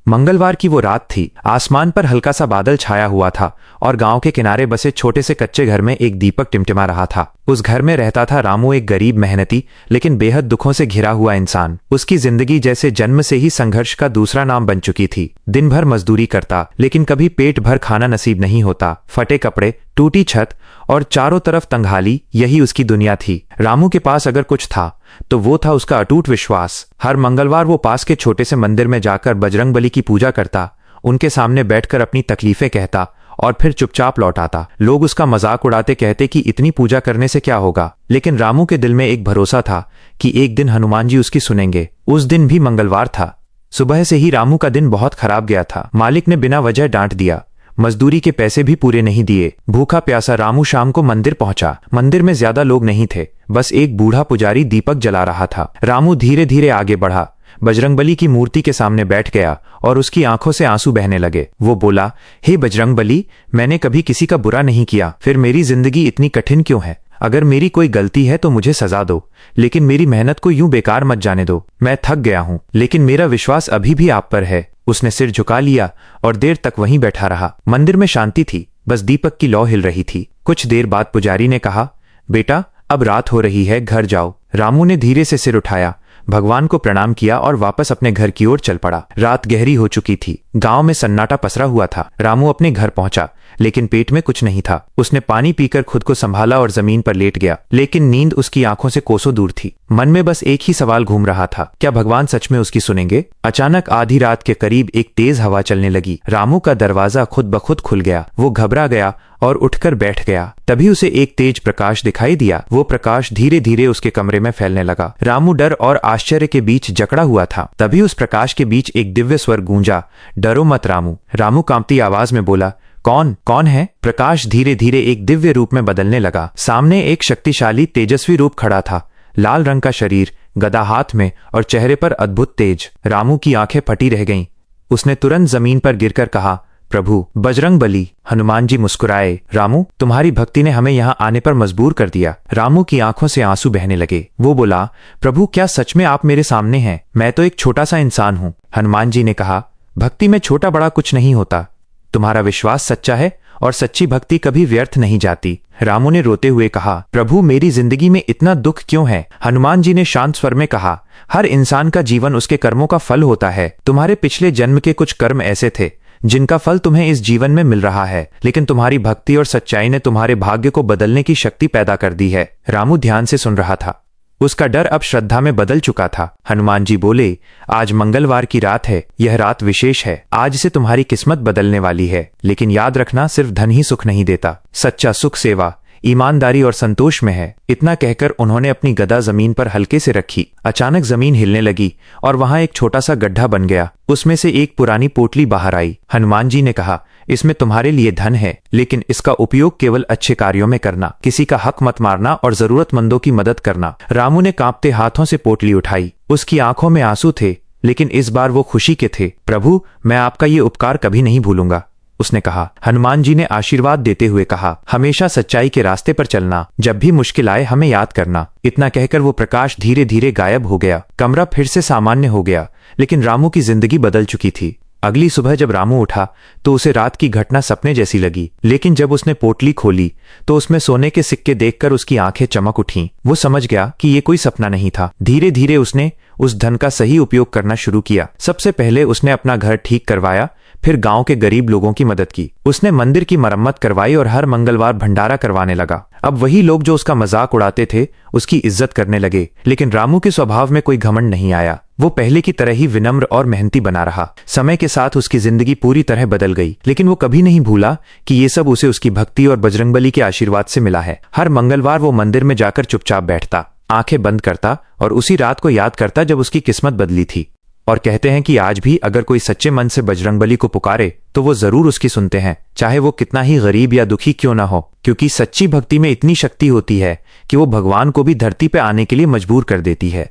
मंगलवार की वो रात थी। आसमान पर हल्का सा बादल छाया हुआ था और गांव के किनारे बसे छोटे से कच्चे घर में एक दीपक टिमटिमा रहा था। उस घर में रहता था रामू, एक गरीब, मेहनती लेकिन बेहद दुखों से घिरा हुआ इंसान। उसकी जिंदगी जैसे जन्म से ही संघर्ष का दूसरा नाम बन चुकी थी। दिन भर मजदूरी करता लेकिन कभी पेट भर खाना नसीब नहीं होता। फटे कपड़े, टूटी छत और चारों तरफ तंगहाली, यही उसकी दुनिया थी। रामू के पास अगर कुछ था तो वो था उसका अटूट विश्वास। हर मंगलवार वो पास के छोटे से मंदिर में जाकर बजरंगबली की पूजा करता, उनके सामने बैठकर अपनी तकलीफें कहता और फिर चुपचाप लौट आता। लोग उसका मजाक उड़ाते, कहते कि इतनी पूजा करने से क्या होगा, लेकिन रामू के दिल में एक भरोसा था कि एक दिन हनुमान जी उसकी सुनेंगे। उस दिन भी मंगलवार था। सुबह से ही रामू का दिन बहुत खराब गया था। मालिक ने बिना वजह डांट दिया, मजदूरी के पैसे भी पूरे नहीं दिए। भूखा प्यासा रामू शाम को मंदिर पहुंचा। मंदिर में ज्यादा लोग नहीं थे, बस एक बूढ़ा पुजारी दीपक जला रहा था। रामू धीरे धीरे आगे बढ़ा, बजरंगबली की मूर्ति के सामने बैठ गया और उसकी आंखों से आंसू बहने लगे। वो बोला, हे बजरंगबली, मैंने कभी किसी का बुरा नहीं किया, फिर मेरी जिंदगी इतनी कठिन क्यों है? अगर मेरी कोई गलती है तो मुझे सजा दो, लेकिन मेरी मेहनत को यूं बेकार मत जाने दो। मैं थक गया हूं, लेकिन मेरा विश्वास अभी भी आप पर है। उसने सिर झुका लिया और देर तक वहीं बैठा रहा। मंदिर में शांति थी, बस दीपक की लौ हिल रही थी। कुछ देर बाद पुजारी ने कहा, बेटा, अब रात हो रही है, घर जाओ। रामू ने धीरे से सिर उठाया, भगवान को प्रणाम किया और वापस अपने घर की ओर चल पड़ा। रात गहरी हो चुकी थी। गांव में सन्नाटा पसरा हुआ था। रामू अपने घर पहुंचा, लेकिन पेट में कुछ नहीं था। उसने पानी पीकर खुद को संभाला और जमीन पर लेट गया, लेकिन नींद उसकी आंखों से कोसों दूर थी। मन में बस एक ही सवाल घूम रहा था, क्या भगवान सच में उसकी सुनेंगे? अचानक आधी रात के करीब एक तेज हवा चलने लगी। रामू का दरवाजा खुद ब खुद खुल गया। वो घबरा गया और उठकर बैठ गया। तभी उसे एक तेज प्रकाश दिखाई दिया। वो प्रकाश धीरे धीरे उसके कमरे में फैलने लगा। रामू डर और आश्चर्य के बीच जकड़ा हुआ था। तभी उस प्रकाश के बीच एक दिव्य स्वर गूंजा, डरो मत रामू। रामू कांपती आवाज में बोला, कौन है? प्रकाश धीरे धीरे एक दिव्य रूप में बदलने लगा। सामने एक शक्तिशाली तेजस्वी रूप खड़ा था। लाल रंग का शरीर, गदा हाथ में और चेहरे पर अद्भुत तेज। रामू की आंखें फटी रह गईं। उसने तुरंत जमीन पर गिरकर कहा, प्रभु बजरंगबली। हनुमान जी मुस्कुराए, रामू, तुम्हारी भक्ति ने हमें यहाँ आने पर मजबूर कर दिया। रामू की आंखों से आंसू बहने लगे। वो बोला, प्रभु, क्या सच में आप मेरे सामने हैं? मैं तो एक छोटा सा इंसान हूँ। हनुमान जी ने कहा, भक्ति में छोटा बड़ा कुछ नहीं होता। तुम्हारा विश्वास सच्चा है और सच्ची भक्ति कभी व्यर्थ नहीं जाती। रामू ने रोते हुए कहा, प्रभु, मेरी जिंदगी में इतना दुख क्यों है? हनुमान जी ने शांत स्वर में कहा, हर इंसान का जीवन उसके कर्मों का फल होता है। तुम्हारे पिछले जन्म के कुछ कर्म ऐसे थे जिनका फल तुम्हें इस जीवन में मिल रहा है, लेकिन तुम्हारी भक्ति और सच्चाई ने तुम्हारे भाग्य को बदलने की शक्ति पैदा कर दी है। रामू ध्यान से सुन रहा था। उसका डर अब श्रद्धा में बदल चुका था। हनुमान जी बोले, आज मंगलवार की रात है। यह रात विशेष है। आज से तुम्हारी किस्मत बदलने वाली है, लेकिन याद रखना, सिर्फ धन ही सुख नहीं देता। सच्चा सुख सेवा, ईमानदारी और संतोष में है। इतना कहकर उन्होंने अपनी गदा जमीन पर हल्के से रखी। अचानक जमीन हिलने लगी और वहां एक छोटा सा गड्ढा बन गया। उसमें से एक पुरानी पोटली बाहर आई। हनुमान जी ने कहा, इसमें तुम्हारे लिए धन है, लेकिन इसका उपयोग केवल अच्छे कार्यों में करना। किसी का हक मत मारना और जरूरतमंदों की मदद करना। रामू ने कांपते हाथों से पोटली उठाई। उसकी आंखों में आंसू थे, लेकिन इस बार वो खुशी के थे। प्रभु, मैं आपका ये उपकार कभी नहीं भूलूंगा, उसने कहा। हनुमान जी ने आशीर्वाद देते हुए कहा, हमेशा सच्चाई के रास्ते पर चलना। जब भी मुश्किल आए हमें याद करना। इतना कहकर वो प्रकाश धीरे धीरे गायब हो गया। कमरा फिर से सामान्य हो गया, लेकिन रामू की जिंदगी बदल चुकी थी। अगली सुबह जब रामू उठा तो उसे रात की घटना सपने जैसी लगी, लेकिन जब उसने पोटली खोली तो उसमें सोने के सिक्के देखकर उसकी आंखें चमक उठीं। वो समझ गया कि ये कोई सपना नहीं था। धीरे धीरे उसने उस धन का सही उपयोग करना शुरू किया। सबसे पहले उसने अपना घर ठीक करवाया, फिर गांव के गरीब लोगों की मदद की। उसने मंदिर की मरम्मत करवाई और हर मंगलवार भंडारा करवाने लगा। अब वही लोग जो उसका मजाक उड़ाते थे उसकी इज्जत करने लगे, लेकिन रामू के स्वभाव में कोई घमंड नहीं आया। वो पहले की तरह ही विनम्र और मेहनती बना रहा। समय के साथ उसकी जिंदगी पूरी तरह बदल गई, लेकिन वो कभी नहीं भूला कि ये सब उसे उसकी भक्ति और बजरंगबली के आशीर्वाद से मिला है। हर मंगलवार वो मंदिर में जाकर चुपचाप बैठता, आंखें बंद करता और उसी रात को याद करता जब उसकी किस्मत बदली थी। और कहते हैं कि आज भी अगर कोई सच्चे मन से बजरंगबली को पुकारे तो वो जरूर उसकी सुनते हैं, चाहे वो कितना ही गरीब या दुखी क्यों ना हो, क्योंकि सच्ची भक्ति में इतनी शक्ति होती है कि वो भगवान को भी धरती पे आने के लिए मजबूर कर देती है।